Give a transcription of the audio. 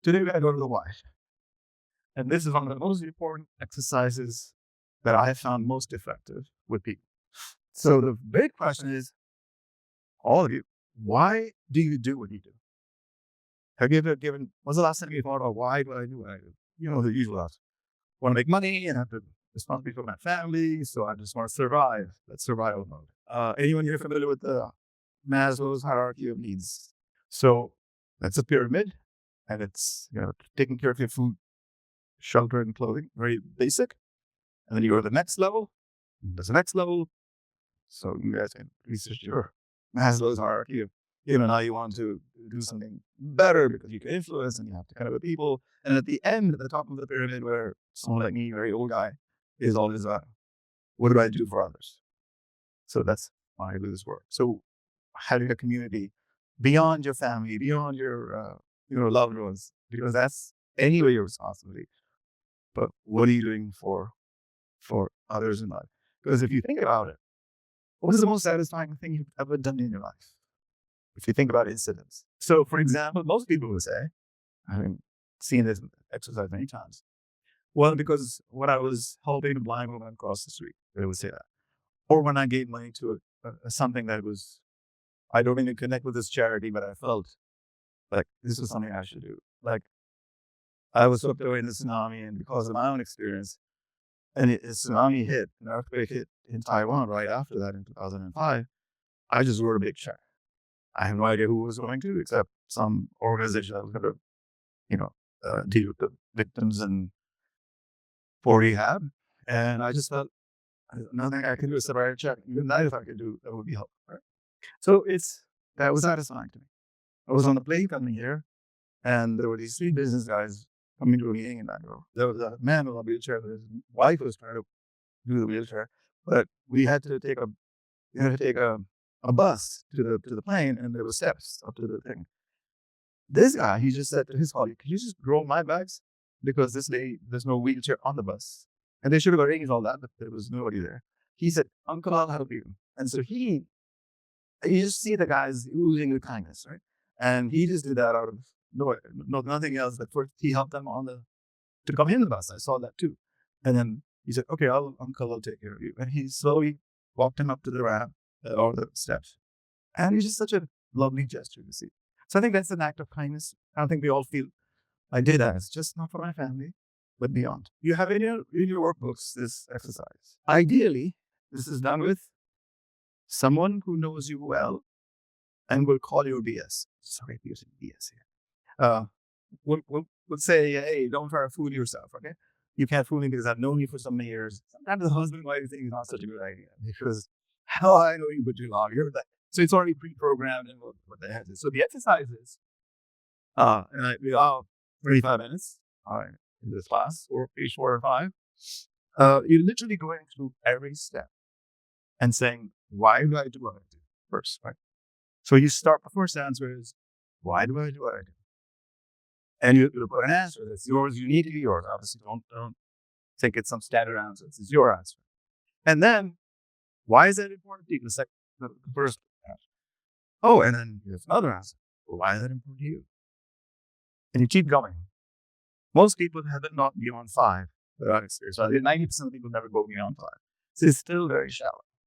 Today we're going to go to the why. And this is one of the most important exercises that I have found most effective with people. So the big question is, all of you, why do you do what you do? Have you ever when's the last time you thought about why do I do what I do? You know, the usual answer. Want to make money and have to responsibility for my family, so I just want to survive. That's survival mode. Anyone here familiar with the Maslow's hierarchy of needs? So that's a pyramid, and it's taking care of your food, shelter, and clothing, very basic. And then you go to the next level. There's the next level. So you guys can research your Maslow's hierarchy of, now you want to do something better because you can influence and you have to kind of with people. And at the end, at the top of the pyramid, where someone like me, very old guy, is always what do I do for others? So that's why I do this work. So having a community beyond your family, beyond your loved ones, because that's anyway your responsibility. But what are you doing for others in life? Because if you think about it, what is the most satisfying thing you've ever done in your life? If you think about incidents. So, for example, most people would say, I've seen this exercise many times. Well, because when I was helping a blind woman cross the street, they would say that. Or when I gave money to something that was, I don't even connect with this charity, but I felt like this was something I should do. Like I was swept away in the tsunami, and because of my own experience, and a tsunami hit, an earthquake hit in Taiwan right after that in 2005, I just wrote a big check. I have no idea who it was going to, except some organization that was going to, deal with the victims and for rehab. And I just felt nothing I can do is write a check. Even that, if I could do, that would be helpful. Right? So that was satisfying to me. I was on the plane coming here, and there were these three business guys coming to a meeting in Bangalore. There was a man on a wheelchair. His wife was trying to do the wheelchair, but we had to take a bus to the plane, and there were steps up to the thing. This guy, he just said to his colleague, "Could you just roll my bags? Because there's no wheelchair on the bus." And they should have arranged all that, but there was nobody there. He said, "Uncle, I'll help you." And so you just see the guys oozing with kindness, right? And he just did that out of nothing else. But first he helped them to come in the bus. I saw that too. And then he said, "Okay, Uncle, I'll take care of you." And he slowly walked him up to the ramp or the steps. And it's just such a lovely gesture to see. So I think that's an act of kindness. I don't think we all feel I did that. It's just not for my family, but beyond. You have in your workbooks this exercise. Ideally, this is done with someone who knows you well and will call you BS. Sorry for using BS here. Would say, "Hey, don't try to fool yourself, okay? You can't fool me because I've known you for so many years." Sometimes the husband wife thing is not such a good idea because how I know you for too long. So it's already pre-programmed and what the heck is. So the exercise is, we are 35 minutes in this class, or page 4 or 5. You're literally going through every step and saying, why do I do what I do first, right? So you start, the first answer is, why do I do what I do? And you put an answer that's yours, uniquely yours. Obviously, don't think it's some standard answer. This is your answer. And then, why is that important to you? The first answer. Oh, and then there's another answer. Well, why is that important to you? And you keep going. Most people have it not beyond 5 without experience. So 90% of people never go beyond 5. So it's still very shallow.